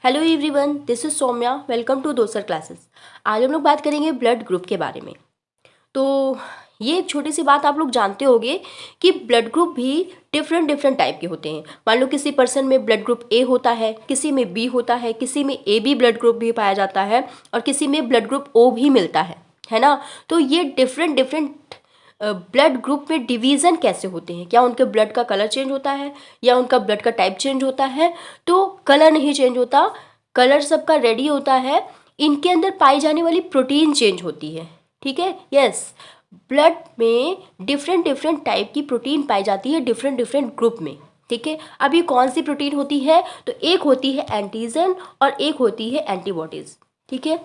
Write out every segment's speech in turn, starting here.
Hello everyone, this is Saumya. Welcome to Dosar classes. आज हम लोग बात करेंगे ब्लड ग्रुप के बारे में। तो ये एक छोटी सी बात आप लोग जानते होंगे कि ब्लड ग्रुप भी डिफरेंट डिफरेंट टाइप के होते हैं। मान लो किसी पर्सन में ब्लड ग्रुप ए होता है, किसी में बी होता है, किसी में ए बी ब्लड ग्रुप भी पाया जाता है और किसी में ब्लड ग्रुप ओ भी मिलता है ना। तो ये डिफरेंट डिफरेंट ब्लड ग्रुप में डिवीज़न कैसे होते हैं, क्या उनके ब्लड का कलर चेंज होता है या उनका ब्लड का टाइप चेंज होता है? तो कलर नहीं चेंज होता, कलर सबका रेडी होता है। इनके अंदर पाई जाने वाली प्रोटीन चेंज होती है। ठीक है, यस। ब्लड में डिफरेंट डिफरेंट टाइप की प्रोटीन पाई जाती है डिफरेंट डिफरेंट ग्रुप में। ठीक है, अब ये कौन सी प्रोटीन होती है? तो एक होती है एंटीजन और एक होती है एंटीबॉडीज। ठीक है,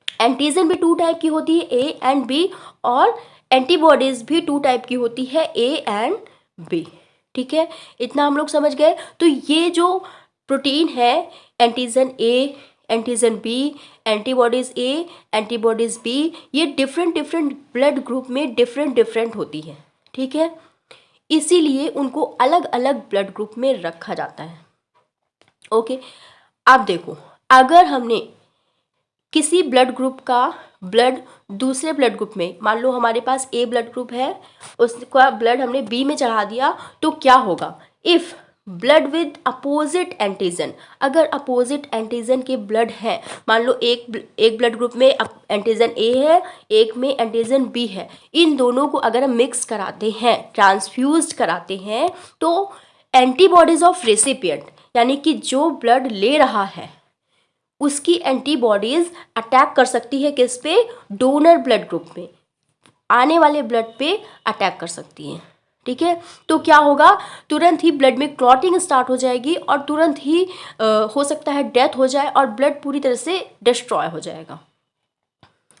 एंटीजन भी टू टाइप की होती है, ए एंड बी, और एंटीबॉडीज भी टू टाइप की होती है, ए एंड बी। ठीक है, इतना हम लोग समझ गए। तो ये जो प्रोटीन है, antigen A, antigen B, antibodies A, antibodies B, ये डिफरेंट डिफरेंट ब्लड ग्रुप में डिफरेंट डिफरेंट होती है। ठीक है, इसीलिए उनको अलग अलग ब्लड ग्रुप में रखा जाता है। ओके, अब देखो, अगर हमने किसी ब्लड ग्रुप का ब्लड दूसरे ब्लड ग्रुप में, मान लो हमारे पास ए ब्लड ग्रुप है, उसका ब्लड हमने बी में चढ़ा दिया, तो क्या होगा? If blood with opposite antigen, अगर अपोजिट एंटीजन के ब्लड है, मान लो एक ब्लड ग्रुप में एंटीजन ए है, एक में एंटीजन बी है, इन दोनों को अगर हम मिक्स कराते हैं, ट्रांसफ्यूज कराते हैं, तो एंटीबॉडीज ऑफ रेसिपिएंट, यानी कि जो ब्लड ले रहा है उसकी एंटीबॉडीज अटैक कर सकती है किस पे? डोनर ब्लड ग्रुप में, आने वाले ब्लड पे अटैक कर सकती है। ठीक है, तो क्या होगा? तुरंत ही ब्लड में क्लॉटिंग स्टार्ट हो जाएगी और तुरंत ही हो सकता है डेथ हो जाए और ब्लड पूरी तरह से डिस्ट्रॉय हो जाएगा।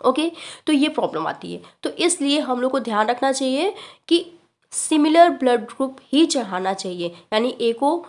ओके, तो ये प्रॉब्लम आती है। तो इसलिए हम लोग को ध्यान रखना चाहिए कि सिमिलर ब्लड ग्रुप ही चढ़ाना चाहिए, यानी ए को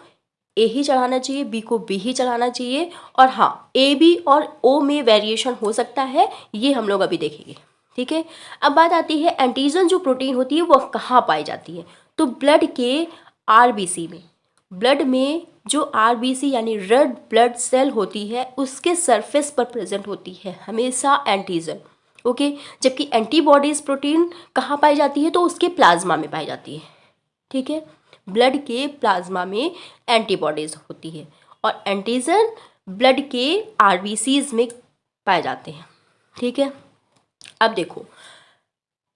ए ही चढ़ाना चाहिए, बी को बी ही चढ़ाना चाहिए। और हाँ, ए बी और ओ में वेरिएशन हो सकता है, ये हम लोग अभी देखेंगे। ठीक है, अब बात आती है एंटीजन जो प्रोटीन होती है वो कहाँ पाई जाती है? तो ब्लड के आरबीसी में, ब्लड में जो आरबीसी यानी रेड ब्लड सेल होती है उसके सरफेस पर प्रेजेंट होती है हमेशा एंटीजन। ओके, जबकि एंटीबॉडीज प्रोटीन कहाँ पाई जाती है? तो उसके प्लाज्मा में पाई जाती है। ठीक है, ब्लड के प्लाज्मा में एंटीबॉडीज होती है और एंटीजन ब्लड के आरबीसीज में पाए जाते हैं। ठीक है, अब देखो,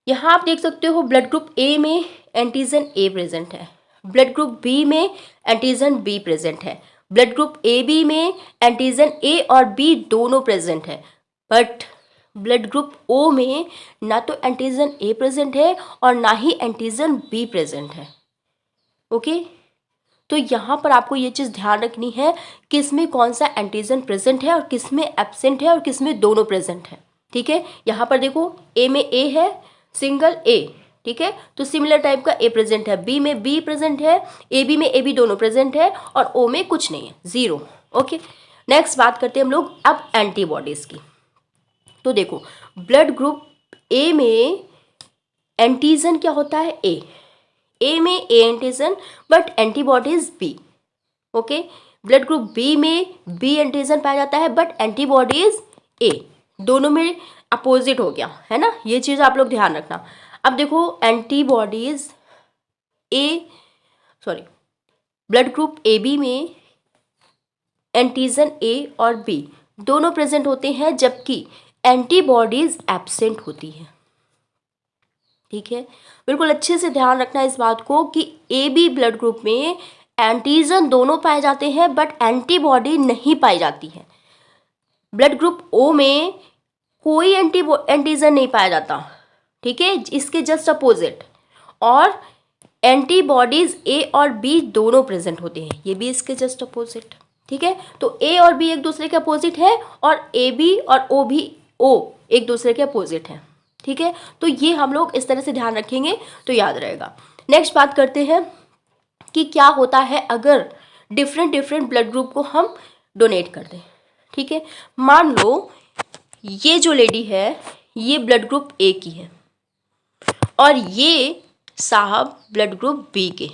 यहाँ आप देख सकते हो ब्लड ग्रुप ए में एंटीजन ए प्रेजेंट है, ब्लड ग्रुप बी में एंटीजन बी प्रेजेंट है, ब्लड ग्रुप ए बी में एंटीजन ए और बी दोनों प्रेजेंट है, बट ब्लड ग्रुप ओ में ना तो एंटीजन ए प्रेजेंट है और ना ही एंटीजन बी प्रेजेंट है। ओके, तो यहाँ पर आपको ये चीज़ ध्यान रखनी है किस में कौन सा एंटीजन प्रेजेंट है और किस में एब्सेंट है और किस में दोनों प्रेजेंट है। ठीक है, यहाँ पर देखो, ए में ए है, सिंगल ए। ठीक है, तो सिमिलर टाइप का ए प्रेजेंट है, बी में बी प्रेजेंट है, ए बी में ए बी दोनों प्रेजेंट है और ओ में कुछ नहीं है, जीरो। ओके, नेक्स्ट बात करते हैं हम लोग अब एंटीबॉडीज़ की। तो देखो, ब्लड ग्रुप ए में एंटीजन क्या होता है? ए में A antigen but antibodies B. Okay, blood group B में बी एंटीजन पाया जाता है बट एंटीबॉडीज ए, दोनों में अपोजिट हो गया है ना, ये चीज़ आप लोग ध्यान रखना। अब देखो, antibodies A, sorry, blood group A B में एंटीजन ए और बी दोनों प्रेजेंट होते हैं जबकि एंटीबॉडीज एब्सेंट होती है। ठीक है, बिल्कुल अच्छे से ध्यान रखना इस बात को कि ए बी ब्लड ग्रुप में एंटीजन दोनों पाए जाते हैं बट एंटीबॉडी नहीं पाई जाती है। ब्लड ग्रुप ओ में कोई एंटीजन नहीं पाया जाता। ठीक है, इसके जस्ट अपोजिट, और एंटीबॉडीज ए और बी दोनों प्रेजेंट होते हैं, ये भी इसके जस्ट अपोजिट। ठीक है, तो ए और बी एक दूसरे के अपोजिट है और ए बी और ओ भी एक दूसरे के अपोजिट है। ठीक है, तो ये हम लोग इस तरह से ध्यान रखेंगे तो याद रहेगा। नेक्स्ट बात करते हैं कि क्या होता है अगर डिफरेंट डिफरेंट ब्लड ग्रुप को हम डोनेट कर दें। ठीक है, मान लो ये जो लेडी है ये ब्लड ग्रुप ए की है और ये साहब ब्लड ग्रुप बी के।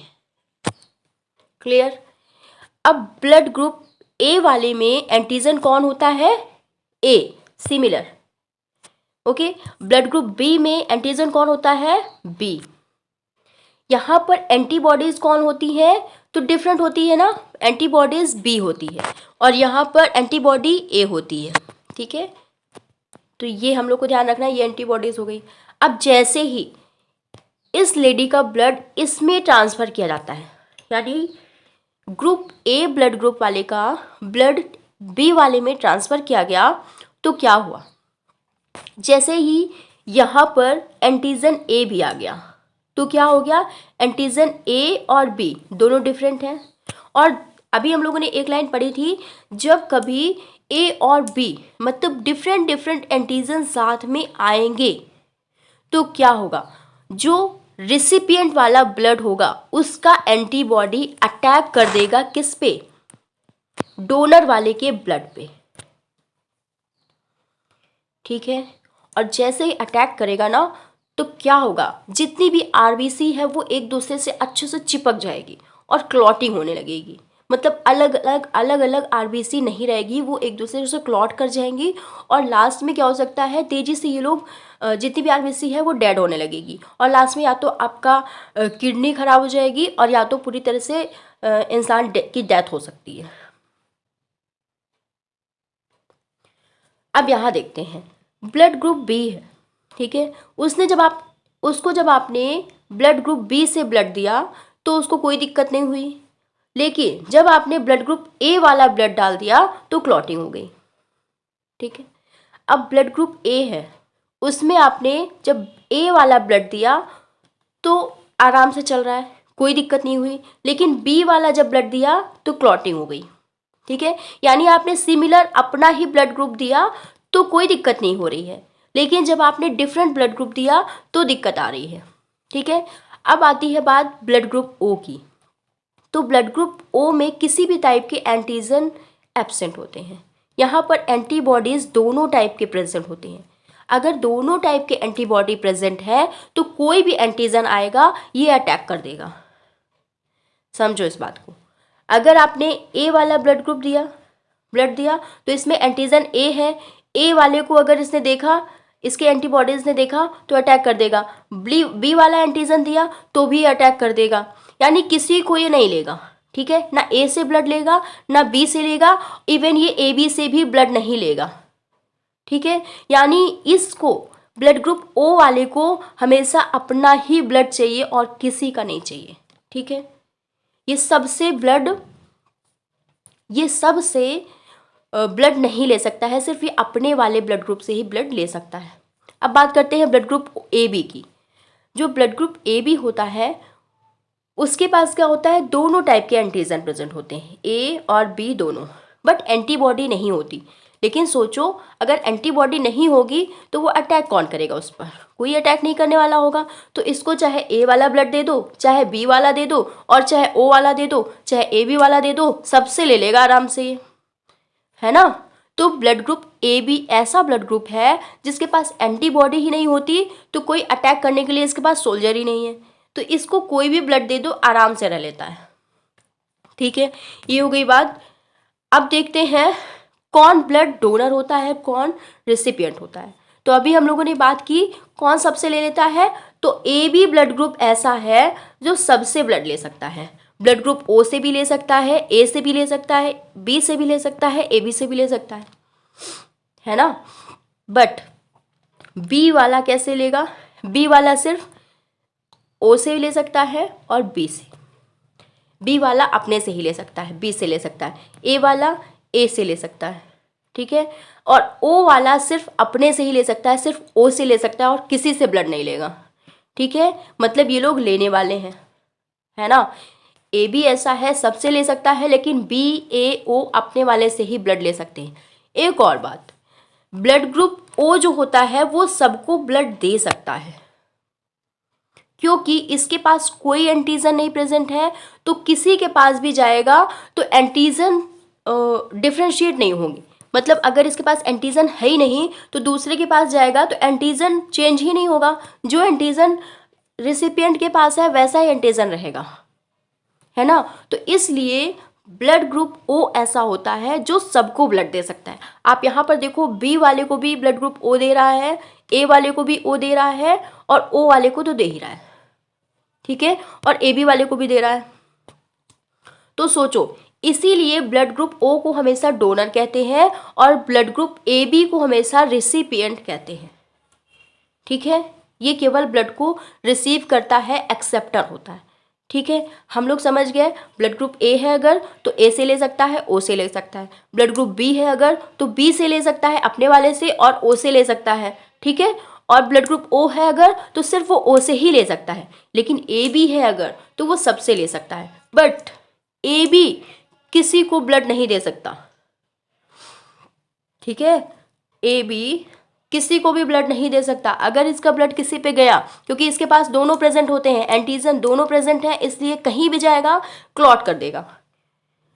क्लियर? अब ब्लड ग्रुप ए वाले में एंटीजन कौन होता है? A, similar. Okay, blood group B में एंटीजन कौन होता है? बी। यहाँ पर एंटीबॉडीज कौन होती है? तो डिफरेंट होती है ना, एंटीबॉडीज बी होती है और यहाँ पर एंटीबॉडी ए होती है। ठीक है, तो ये हम लोग को ध्यान रखना है, ये एंटीबॉडीज हो गई। अब जैसे ही इस लेडी का ब्लड इसमें ट्रांसफ़र किया जाता है, यानी ग्रुप ए ब्लड ग्रुप वाले का ब्लड बी वाले में ट्रांसफ़र किया गया, तो क्या हुआ? जैसे ही यहाँ पर एंटीजन ए भी आ गया, तो क्या हो गया? एंटीजन ए और बी दोनों डिफरेंट हैं। और अभी हम लोगों ने एक लाइन पढ़ी थी, जब कभी ए और बी मतलब डिफरेंट डिफरेंट एंटीजन साथ में आएंगे तो क्या होगा? जो रिसिपिएंट वाला ब्लड होगा उसका एंटीबॉडी अटैक कर देगा किस पे? डोनर वाले के ब्लड पे। ठीक है, और जैसे ही अटैक करेगा ना, तो क्या होगा? जितनी भी आरबीसी है वो एक दूसरे से अच्छे से चिपक जाएगी और क्लॉटिंग होने लगेगी। मतलब अलग अलग आरबीसी नहीं रहेगी, वो एक दूसरे से क्लॉट कर जाएंगी और लास्ट में क्या हो सकता है? तेजी से ये लोग जितनी भी आरबीसी है वो डेड होने लगेगी और लास्ट में या तो आपका किडनी खराब हो जाएगी और या तो पूरी तरह से इंसान की डेथ हो सकती है। अब यहाँ देखते हैं, ब्लड ग्रुप बी है। ठीक है, जब आपने ब्लड ग्रुप बी से ब्लड दिया तो उसको कोई दिक्कत नहीं हुई, लेकिन जब आपने ब्लड ग्रुप ए वाला ब्लड डाल दिया तो क्लॉटिंग हो गई। ठीक है, अब ब्लड ग्रुप ए है, उसमें आपने जब ए वाला ब्लड दिया तो आराम से चल रहा है, कोई दिक्कत नहीं हुई, लेकिन बी वाला जब ब्लड दिया तो क्लॉटिंग हो गई। ठीक है, यानी आपने सिमिलर अपना ही ब्लड ग्रुप दिया तो कोई दिक्कत नहीं हो रही है, लेकिन जब आपने डिफरेंट ब्लड ग्रुप दिया तो दिक्कत आ रही है। ठीक है, अब आती है बात ब्लड ग्रुप ओ की। तो ब्लड ग्रुप ओ में किसी भी टाइप के एंटीजन एब्सेंट होते हैं। यहाँ पर एंटीबॉडीज़ दोनों टाइप के प्रेजेंट होते हैं। अगर दोनों टाइप के एंटीबॉडी प्रेजेंट है तो कोई भी एंटीजन आएगा ये अटैक कर देगा। समझो इस बात को। अगर आपने ए वाला ब्लड दिया तो इसमें एंटीजन ए है, ए वाले को अगर इसने देखा, इसके एंटीबॉडीज़ ने देखा तो अटैक कर देगा। बी वाला एंटीजन दिया तो भी अटैक कर देगा, यानी किसी को ये नहीं लेगा। ठीक है, ना ए से ब्लड लेगा ना बी से लेगा, इवन ये ए बी से भी ब्लड नहीं लेगा। ठीक है, यानी इसको ब्लड ग्रुप ओ वाले को हमेशा अपना ही ब्लड चाहिए और किसी का नहीं चाहिए। ठीक है, ये सबसे ब्लड नहीं ले सकता है, सिर्फ ये अपने वाले ब्लड ग्रुप से ही ब्लड ले सकता है। अब बात करते हैं ब्लड ग्रुप ए बी की। जो ब्लड ग्रुप ए बी होता है उसके पास क्या होता है? दोनों टाइप के एंटीजन प्रेजेंट होते हैं, ए और बी दोनों, बट एंटीबॉडी नहीं होती। लेकिन सोचो, अगर एंटीबॉडी नहीं होगी तो वो अटैक कौन करेगा? उस पर कोई अटैक नहीं करने वाला होगा। तो इसको चाहे ए वाला ब्लड दे दो, चाहे बी वाला दे दो, और चाहे ओ वाला दे दो, चाहे ए बी वाला दे दो, सबसे ले लेगा आराम से, है ना। तो ब्लड ग्रुप ए बी ऐसा ब्लड ग्रुप है जिसके पास एंटीबॉडी ही नहीं होती, तो कोई अटैक करने के लिए इसके पास सोल्जर ही नहीं है, तो इसको कोई भी ब्लड दे दो आराम से रह लेता है। ठीक है, ये हो गई बात। अब देखते हैं कौन ब्लड डोनर होता है, कौन रिसिपिएंट होता है। तो अभी हम लोगों ने बात की कौन सबसे ले लेता है, तो ए बी ब्लड ग्रुप ऐसा है जो सबसे ब्लड ले सकता है। ब्लड ग्रुप ओ से भी ले सकता है, ए से भी ले सकता है, बी से भी ले सकता है, ए बी से भी ले सकता है ना। बट बी वाला कैसे लेगा? बी वाला सिर्फ ओ से ले सकता है और बी से। बी वाला अपने से ही ले सकता है, बी से ले सकता है। ए वाला ए से ले सकता है। ठीक है, और ओ वाला सिर्फ अपने से ही ले सकता है, सिर्फ ओ से ले सकता है और किसी से ब्लड नहीं लेगा। ठीक है, मतलब ये लोग लेने वाले हैं, है ना। ए बी ऐसा है सबसे ले सकता है, लेकिन बी ए ओ अपने वाले से ही ब्लड ले सकते हैं। एक और बात, ब्लड ग्रुप ओ जो होता है वो सबको ब्लड दे सकता है, क्योंकि इसके पास कोई एंटीजन नहीं प्रेजेंट है, तो किसी के पास भी जाएगा तो एंटीजन डिफ्रेंशिएट नहीं होंगे। मतलब अगर इसके पास एंटीजन है ही नहीं तो दूसरे के पास जाएगा तो एंटीजन चेंज ही नहीं होगा, जो एंटीजन रिसिपिएंट के पास है वैसा ही एंटीजन रहेगा, है ना। तो इसलिए ब्लड ग्रुप ओ ऐसा होता है जो सबको ब्लड दे सकता है। आप यहाँ पर देखो, बी वाले को भी ब्लड ग्रुप ओ दे रहा है, ए वाले को भी ओ दे रहा है, और ओ वाले को तो दे ही रहा है, ठीक है, और ए बी वाले को भी दे रहा है। तो सोचो, इसीलिए ब्लड ग्रुप ओ को हमेशा डोनर कहते हैं और ब्लड ग्रुप ए बी को हमेशा रिसिपिएंट कहते हैं, ठीक है। ये केवल ब्लड को रिसीव करता है, एक्सेप्टर होता है, ठीक है। हम लोग समझ गए, ब्लड ग्रुप ए है अगर तो ए से ले सकता है, ओ से ले सकता है। ब्लड ग्रुप बी है अगर तो बी से ले सकता है अपने वाले से, और ओ से ले सकता है, ठीक है। और ब्लड ग्रुप ओ है अगर तो सिर्फ वो ओ से ही ले सकता है, लेकिन ए बी है अगर तो वो सबसे ले सकता है। बट ए बी किसी को ब्लड नहीं दे सकता, ठीक है। ए बी किसी को भी ब्लड नहीं दे सकता। अगर इसका ब्लड किसी पे गया, क्योंकि इसके पास दोनों प्रेजेंट होते हैं, एंटीजन दोनों प्रेजेंट हैं, इसलिए कहीं भी जाएगा क्लॉट कर देगा,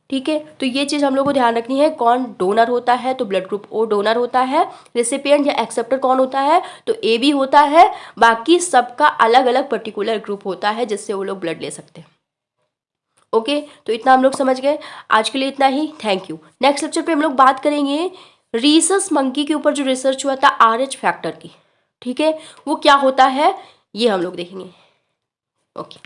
ठीक है। तो ये चीज़ हम लोग को ध्यान रखनी है। कौन डोनर होता है, तो ब्लड ग्रुप ओ डोनर होता है। रेसिपिएंट या एक्सेप्टर कौन होता है, तो ए बी होता है। बाकी सबका अलग अलग पर्टिकुलर ग्रुप होता है जिससे वो लोग ब्लड ले सकते हैं। ओके, तो इतना हम लोग समझ गए। आज के लिए इतना ही, थैंक यू। नेक्स्ट लेक्चर पे हम लोग बात करेंगे रीसस मंकी के ऊपर जो रिसर्च हुआ था RH फैक्टर की, ठीक है, वो क्या होता है ये हम लोग देखेंगे। ओके।